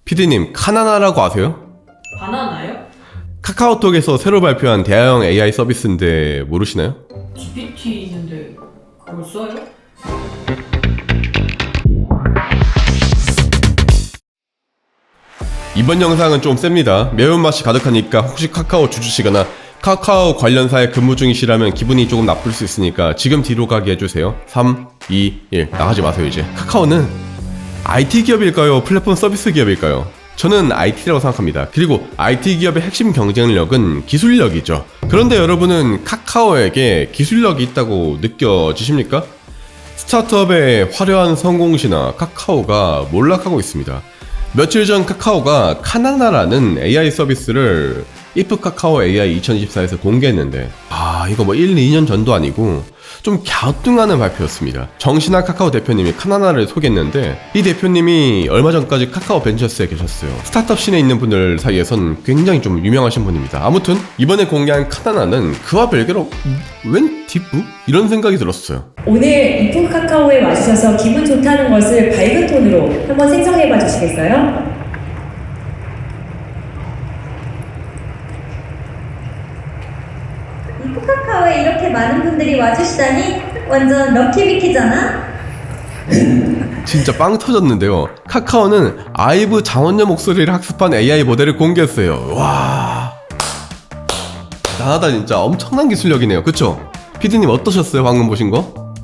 피디님, 카나나라고 아세요? 바나나요? 카카오톡에서 새로 발표한 대화형 AI 서비스인데 모르시나요? GPT 있는데 그걸 써요? 이번 영상은 좀 셉니다. 매운맛이 가득하니까 혹시 카카오 주주시거나 카카오 관련사에 근무 중이시라면 기분이 조금 나쁠 수 있으니까 지금 뒤로 가게 해주세요. 3, 2, 1 나가지 마세요 이제. 카카오는 IT 기업일까요? 플랫폼 서비스 기업일까요? 저는 IT라고 생각합니다. 그리고 IT 기업의 핵심 경쟁력은 기술력이죠. 그런데 여러분은 카카오에게 기술력이 있다고 느껴지십니까? 스타트업의 화려한 성공시나 카카오가 몰락하고 있습니다. 며칠 전 카카오가 카나나라는 AI 서비스를 if 카카오 AI 2024에서 공개했는데 이거 뭐 1, 2년 전도 아니고 좀 갸우뚱하는 발표였습니다. 정신학 카카오 대표님이 카나나를 소개했는데 이 대표님이 얼마 전까지 카카오 벤처스에 계셨어요. 스타트업 씬에 있는 분들 사이에선 굉장히 좀 유명하신 분입니다. 아무튼 이번에 공개한 카나나는 그와 별개로 웬 뒷부? 이런 생각이 들었어요. 오늘 이프 카카오에 와주셔서 기분 좋다는 것을 밝은 톤으로 한번 생성해봐 주시겠어요? 이프 카카오에 이렇게 많은 분들이 와주시다니 완전 럭키비키잖아? 진짜 빵 터졌는데요. 카카오는 아이브 장원여 목소리를 학습한 AI 모델을 공개했어요. 와, 대단하다 진짜. 엄청난 기술력이네요. 그쵸? 피디님 어떠셨어요? 방금 보신 거?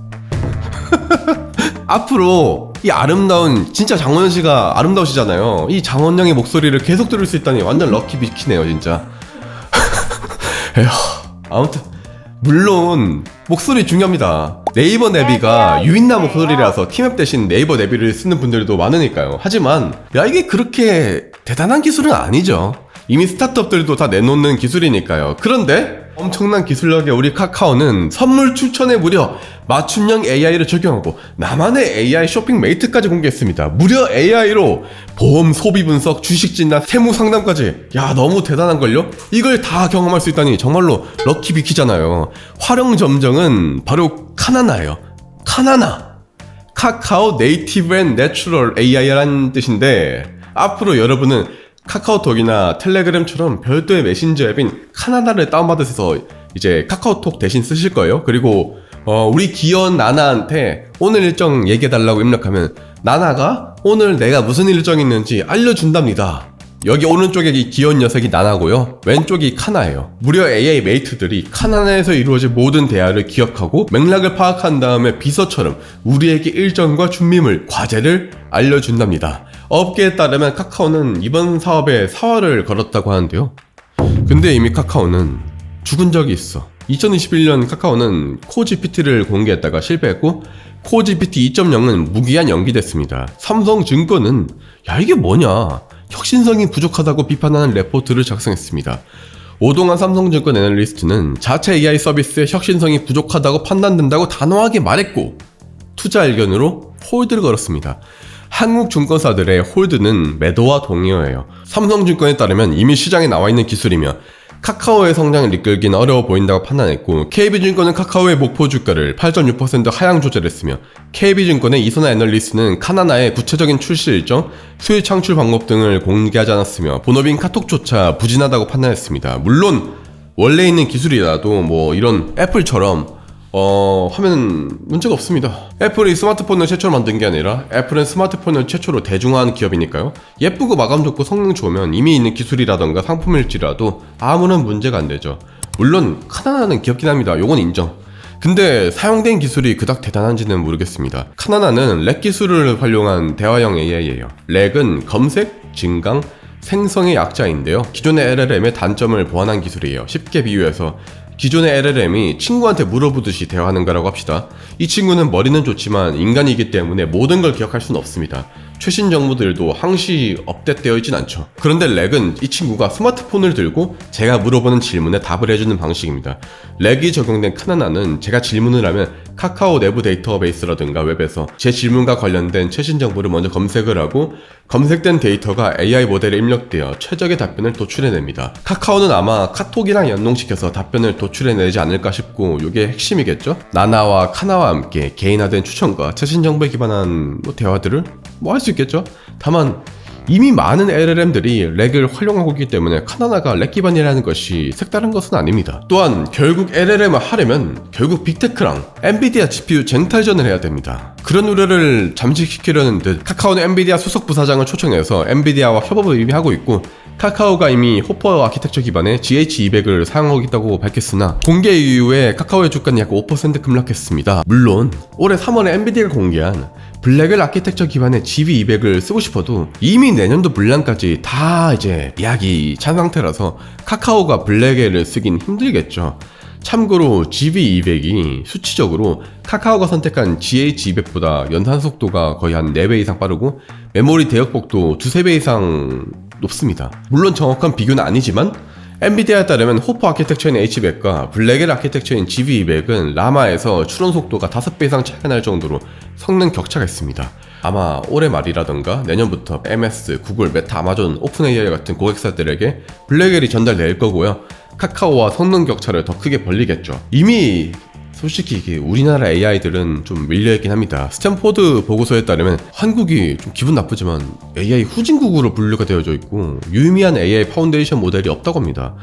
앞으로 이 아름다운, 진짜 장원영 씨가 아름다우시잖아요. 이 장원영의 목소리를 계속 들을 수 있다니 완전 럭키 비키네요 진짜. 에휴, 아무튼 물론 목소리 중요합니다. 네이버 내비가 유인나 목소리라서 티맵 대신 네이버 내비를 쓰는 분들도 많으니까요. 하지만 이게 그렇게 대단한 기술은 아니죠. 이미 스타트업들도 다 내놓는 기술이니까요. 그런데 엄청난 기술력의 우리 카카오는 선물 추천에 무려 맞춤형 AI를 적용하고 나만의 AI 쇼핑 메이트까지 공개했습니다. 무려 AI로 보험 소비 분석, 주식 진단, 세무 상담까지. 야, 너무 대단한걸요? 이걸 다 경험할 수 있다니 정말로 럭키 비키잖아요. 활용 점정은 바로 카나나예요. 카나나. 카카오 네이티브 앤 내추럴 AI라는 뜻인데 앞으로 여러분은 카카오톡이나 텔레그램처럼 별도의 메신저 앱인 카나나를 다운받으셔서 이제 카카오톡 대신 쓰실 거예요. 그리고 우리 귀여운 나나한테 오늘 일정 얘기해달라고 입력하면 나나가 오늘 내가 무슨 일정이 있는지 알려준답니다. 여기 오른쪽에 이 귀여운 녀석이 나나고요, 왼쪽이 카나예요. 무려 AI 메이트들이 카나나에서 이루어진 모든 대화를 기억하고 맥락을 파악한 다음에 비서처럼 우리에게 일정과 준비물, 과제를 알려준답니다. 업계에 따르면 카카오는 이번 사업에 사활을 걸었다고 하는데요. 근데 이미 카카오는 죽은 적이 있어. 2021년 카카오는 코GPT를 공개했다가 실패했고 코GPT 2.0은 무기한 연기됐습니다. 삼성증권은 이게 뭐냐, 혁신성이 부족하다고 비판하는 레포트를 작성했습니다. 오동환 삼성증권 애널리스트는 자체 AI 서비스의 혁신성이 부족하다고 판단된다고 단호하게 말했고 투자 의견으로 홀드를 걸었습니다. 한국 증권사들의 홀드는 매도와 동의어예요. 삼성증권에 따르면 이미 시장에 나와 있는 기술이며 카카오의 성장을 이끌기는 어려워 보인다고 판단했고 KB증권은 카카오의 목표 주가를 8.6% 하향 조절했으며 KB증권의 이선아 애널리스트는 카나나의 구체적인 출시 일정, 수익 창출 방법 등을 공개하지 않았으며 본업인 카톡조차 부진하다고 판단했습니다. 물론 원래 있는 기술이라도 뭐 이런 애플처럼 하면 문제가 없습니다. 애플이 스마트폰을 최초로 만든 게 아니라 애플은 스마트폰을 최초로 대중화한 기업이니까요. 예쁘고 마감 좋고 성능 좋으면 이미 있는 기술이라던가 상품일지라도 아무런 문제가 안 되죠. 물론 카나나는 귀엽긴 합니다. 요건 인정. 근데 사용된 기술이 그닥 대단한지는 모르겠습니다. 카나나는 렉 기술을 활용한 대화형 AI예요. 렉은 검색, 증강, 생성의 약자인데요. 기존의 LLM의 단점을 보완한 기술이에요. 쉽게 비유해서 기존의 LLM이 친구한테 물어보듯이 대화하는 거라고 합시다. 이 친구는 머리는 좋지만 인간이기 때문에 모든 걸 기억할 수는 없습니다. 최신 정보들도 항시 업데이트되어 있진 않죠. 그런데 렉은 이 친구가 스마트폰을 들고 제가 물어보는 질문에 답을 해주는 방식입니다. 렉이 적용된 카나나는 제가 질문을 하면 카카오 내부 데이터베이스라든가 웹에서 제 질문과 관련된 최신 정보를 먼저 검색을 하고 검색된 데이터가 AI 모델에 입력되어 최적의 답변을 도출해냅니다. 카카오는 아마 카톡이랑 연동시켜서 답변을 도출해내지 않을까 싶고 이게 핵심이겠죠? 나나와 카나와 함께 개인화된 추천과 최신 정보에 기반한 대화들을 할 수 있겠죠? 다만 이미 많은 LLM들이 렉을 활용하고 있기 때문에 카나나가 렉 기반이라는 것이 색다른 것은 아닙니다. 또한 결국 LLM을 하려면 결국 빅테크랑 엔비디아 GPU 쟁탈전을 해야 됩니다. 그런 우려를 잠식시키려는 듯 카카오는 엔비디아 수석 부사장을 초청해서 엔비디아와 협업을 이미 하고 있고, 카카오가 이미 호퍼 아키텍처 기반의 GH200을 사용하고 있다고 밝혔으나 공개 이후에 카카오의 주가는 약 5% 급락했습니다. 물론 올해 3월에 엔비디아가 공개한 블랙웰 아키텍처 기반의 GB200을 쓰고 싶어도 이미 내년도 물량까지 다 이제 예약이 찬 상태라서 카카오가 블랙웰을 쓰긴 힘들겠죠. 참고로 GB200이 수치적으로 카카오가 선택한 GH200보다 연산 속도가 거의 한 4배 이상 빠르고 메모리 대역폭도 2~3배 이상 높습니다. 물론 정확한 비교는 아니지만 엔비디아에 따르면 호퍼 아키텍처인 H100과 블랙웰 아키텍처인 GB200은 라마에서 추론 속도가 5배 이상 차이가 날 정도로 성능 격차가 있습니다. 아마 올해 말이라던가 내년부터 MS, 구글, 메타, 아마존, 오픈 AI 같은 고객사들에게 블랙웰이 전달될 거고요. 카카오와 성능 격차를 더 크게 벌리겠죠. 이미 솔직히 이게 우리나라 AI들은 좀 밀려있긴 합니다. 스탠포드 보고서에 따르면 한국이 좀 기분 나쁘지만 AI 후진국으로 분류가 되어져 있고 유의미한 AI 파운데이션 모델이 없다고 합니다.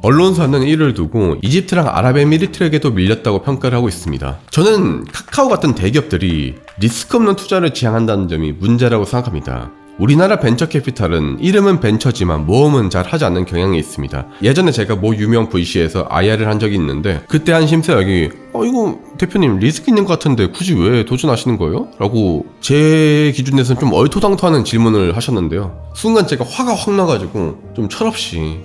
언론사는 이를 두고 이집트랑 아랍에미리트에게도 밀렸다고 평가를 하고 있습니다. 저는 카카오 같은 대기업들이 리스크 없는 투자를 지향한다는 점이 문제라고 생각합니다. 우리나라 벤처 캐피탈은 이름은 벤처지만 모험은 잘 하지 않는 경향이 있습니다. 예전에 제가 모 유명 VC에서 IR을 한 적이 있는데 그때 한 심사역이 이거 대표님 리스크 있는 것 같은데 굳이 왜 도전하시는 거예요? 라고 제 기준에서는 좀 얼토당토하는 질문을 하셨는데요. 순간 제가 화가 확 나가지고 좀 철없이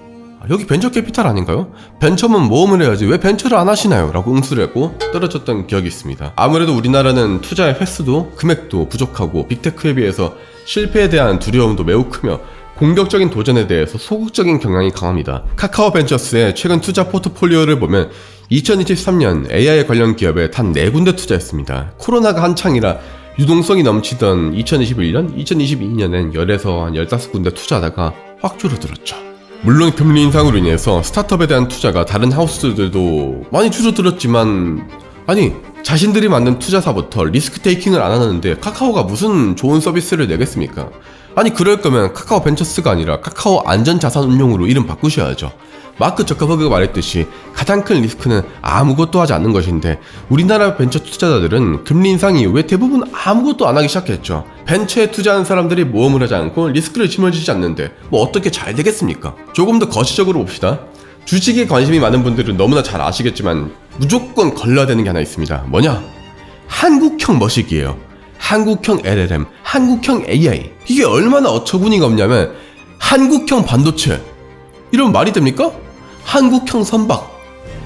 여기 벤처 캐피탈 아닌가요? 벤처면 모험을 해야지 왜 벤처를 안 하시나요? 라고 응수를 했고 떨어졌던 기억이 있습니다. 아무래도 우리나라는 투자의 횟수도 금액도 부족하고 빅테크에 비해서 실패에 대한 두려움도 매우 크며 공격적인 도전에 대해서 소극적인 경향이 강합니다. 카카오 벤처스의 최근 투자 포트폴리오를 보면 2023년 AI 관련 기업에 단 4군데 투자했습니다. 코로나가 한창이라 유동성이 넘치던 2021년, 2022년엔 10에서 한 15군데 투자하다가 확 줄어들었죠. 물론 금리 인상으로 인해서 스타트업에 대한 투자가 다른 하우스들도 많이 줄어들었지만 아니 자신들이 만든 투자사부터 리스크 테이킹을 안 하는데 카카오가 무슨 좋은 서비스를 내겠습니까? 아니 그럴 거면 카카오 벤처스가 아니라 카카오 안전자산운용으로 이름 바꾸셔야죠. 마크 저커버그가 말했듯이 가장 큰 리스크는 아무것도 하지 않는 것인데 우리나라 벤처 투자자들은 금리 인상 이후에 대부분 아무것도 안 하기 시작했죠. 벤처에 투자하는 사람들이 모험을 하지 않고 리스크를 짊어지지 않는데 뭐 어떻게 잘 되겠습니까? 조금 더 거시적으로 봅시다. 주식에 관심이 많은 분들은 너무나 잘 아시겠지만 무조건 걸러야 되는 게 하나 있습니다. 뭐냐? 한국형 머시기예요. 한국형 LLM, 한국형 AI. 이게 얼마나 어처구니가 없냐면 한국형 반도체. 이러면 말이 됩니까? 한국형 선박.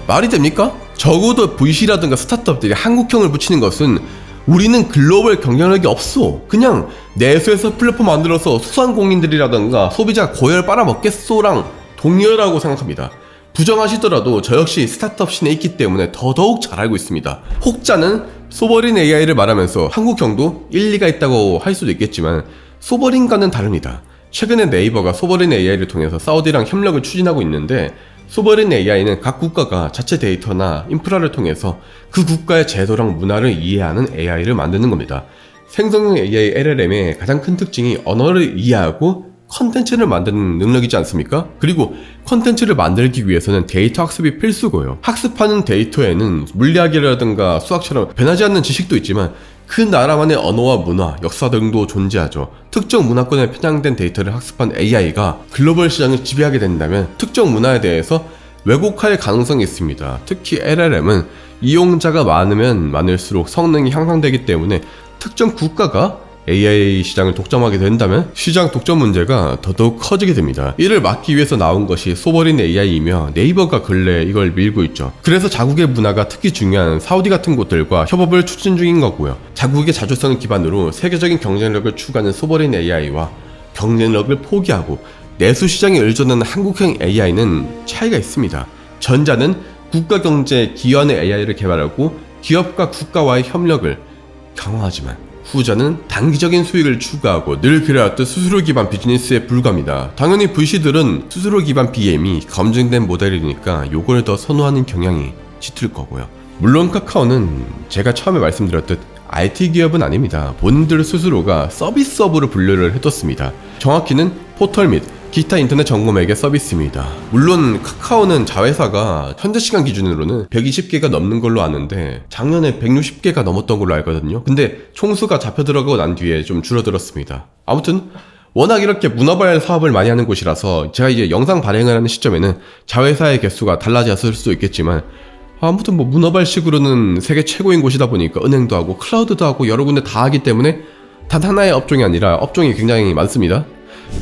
말이 됩니까? 적어도 VC라든가 스타트업들이 한국형을 붙이는 것은 우리는 글로벌 경쟁력이 없어. 그냥 내수에서 플랫폼 만들어서 소상공인들이라든가 소비자 고열 빨아먹겠소랑 동일하다고 생각합니다. 부정하시더라도 저 역시 스타트업 씬에 있기 때문에 더더욱 잘 알고 있습니다. 혹자는 소버린 AI를 말하면서 한국형도 일리가 있다고 할 수도 있겠지만 소버린과는 다릅니다. 최근에 네이버가 소버린 AI를 통해서 사우디랑 협력을 추진하고 있는데 소버린 AI는 각 국가가 자체 데이터나 인프라를 통해서 그 국가의 제도랑 문화를 이해하는 AI를 만드는 겁니다. 생성형 AI LLM의 가장 큰 특징이 언어를 이해하고 컨텐츠를 만드는 능력이지 않습니까? 그리고 컨텐츠를 만들기 위해서는 데이터 학습이 필수고요. 학습하는 데이터에는 물리학이라든가 수학처럼 변하지 않는 지식도 있지만 그 나라만의 언어와 문화, 역사 등도 존재하죠. 특정 문화권에 편향된 데이터를 학습한 AI가 글로벌 시장을 지배하게 된다면 특정 문화에 대해서 왜곡할 가능성이 있습니다. 특히 LLM은 이용자가 많으면 많을수록 성능이 향상되기 때문에 특정 국가가 AI 시장을 독점하게 된다면 시장 독점 문제가 더더욱 커지게 됩니다. 이를 막기 위해서 나온 것이 소버린 AI이며 네이버가 근래 이걸 밀고 있죠. 그래서 자국의 문화가 특히 중요한 사우디 같은 곳들과 협업을 추진 중인 거고요. 자국의 자주성을 기반으로 세계적인 경쟁력을 추구하는 소버린 AI와 경쟁력을 포기하고 내수 시장에 의존하는 한국형 AI는 차이가 있습니다. 전자는 국가 경제에 기여하는 AI를 개발하고 기업과 국가와의 협력을 강화하지만 후자는 단기적인 수익을 추구하고 늘 그래왔듯 수수료 기반 비즈니스에 불과합니다. 당연히 VC들은 수수료 기반 BM이 검증된 모델이니까 요걸 더 선호하는 경향이 짙을 거고요. 물론 카카오는 제가 처음에 말씀드렸듯 IT 기업은 아닙니다. 본인들 스스로가 서비스업으로 분류를 해뒀습니다. 정확히는 포털 및 기타 인터넷 점검회계 서비스입니다. 물론 카카오는 자회사가 현재 시간 기준으로는 120개가 넘는 걸로 아는데 작년에 160개가 넘었던 걸로 알거든요. 근데 총수가 잡혀 들어가고 난 뒤에 좀 줄어들었습니다. 아무튼 워낙 이렇게 문어발 사업을 많이 하는 곳이라서 제가 이제 영상 발행을 하는 시점에는 자회사의 개수가 달라졌을 수도 있겠지만 아무튼 뭐 문어발식으로는 세계 최고인 곳이다 보니까 은행도 하고 클라우드도 하고 여러 군데 다 하기 때문에 단 하나의 업종이 아니라 업종이 굉장히 많습니다.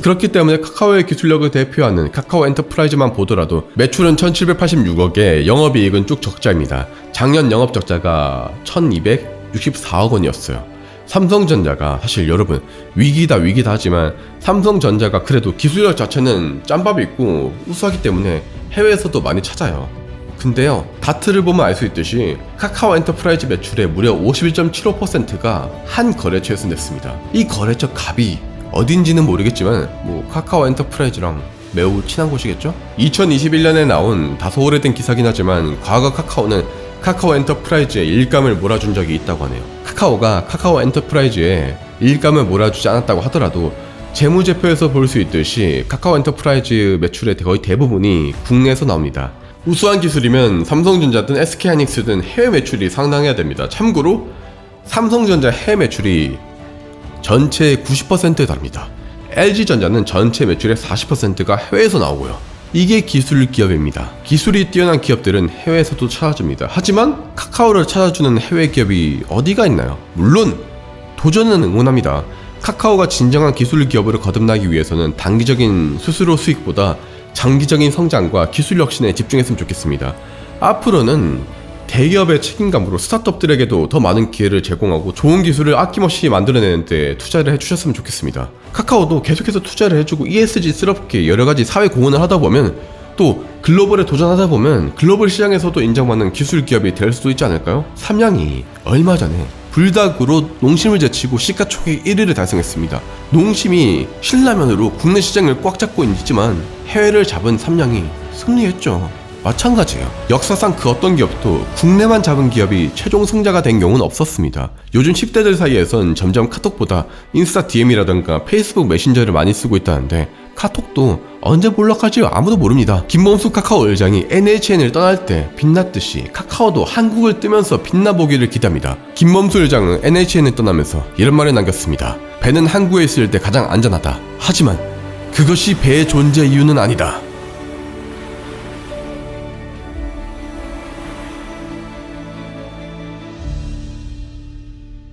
그렇기 때문에 카카오의 기술력을 대표하는 카카오 엔터프라이즈만 보더라도 매출은 1786억에 영업이익은 쭉 적자입니다. 작년 영업 적자가 1264억 원이었어요. 삼성전자가 사실 여러분 위기다 하지만 삼성전자가 그래도 기술력 자체는 짬밥이 있고 우수하기 때문에 해외에서도 많이 찾아요. 근데요, 다트를 보면 알 수 있듯이 카카오 엔터프라이즈 매출의 무려 51.75%가 한 거래처에서 냈습니다. 이 거래처 갑이 어딘지는 모르겠지만 뭐 카카오 엔터프라이즈랑 매우 친한 곳이겠죠? 2021년에 나온 다소 오래된 기사긴 하지만 과거 카카오는 카카오 엔터프라이즈에 일감을 몰아준 적이 있다고 하네요. 카카오가 카카오 엔터프라이즈에 일감을 몰아주지 않았다고 하더라도 재무제표에서 볼 수 있듯이 카카오 엔터프라이즈 매출의 거의 대부분이 국내에서 나옵니다. 우수한 기술이면 삼성전자든 SK하이닉스든 해외 매출이 상당해야 됩니다. 참고로 삼성전자 해외 매출이 전체의 90%에 달합니다. LG전자는 전체 매출의 40%가 해외에서 나오고요. 이게 기술 기업입니다. 기술이 뛰어난 기업들은 해외에서도 찾아줍니다. 하지만 카카오를 찾아주는 해외 기업이 어디가 있나요? 물론 도전은 응원합니다. 카카오가 진정한 기술 기업으로 거듭나기 위해서는 단기적인 수수료 수익보다 장기적인 성장과 기술 혁신에 집중했으면 좋겠습니다. 앞으로는 대기업의 책임감으로 스타트업들에게도 더 많은 기회를 제공하고 좋은 기술을 아낌없이 만들어내는 데 투자를 해주셨으면 좋겠습니다. 카카오도 계속해서 투자를 해주고 ESG스럽게 여러가지 사회 공헌을 하다 보면 또 글로벌에 도전하다 보면 글로벌 시장에서도 인정받는 기술 기업이 될 수도 있지 않을까요? 삼양이 얼마 전에 불닭으로 농심을 제치고 시가총액 1위를 달성했습니다. 농심이 신라면으로 국내 시장을 꽉 잡고 있지만 해외를 잡은 삼양이 승리했죠. 마찬가지예요. 역사상 그 어떤 기업도 국내만 잡은 기업이 최종 승자가 된 경우는 없었습니다. 요즘 10대들 사이에선 점점 카톡보다 인스타 DM이라던가 페이스북 메신저를 많이 쓰고 있다는데 카톡도 언제 몰락할지 아무도 모릅니다. 김범수 카카오 의장이 NHN을 떠날 때 빛났듯이 카카오도 한국을 뜨면서 빛나보기를 기대합니다. 김범수 의장은 NHN을 떠나면서 이런 말을 남겼습니다. 배는 항구에 있을 때 가장 안전하다. 하지만 그것이 배의 존재 이유는 아니다.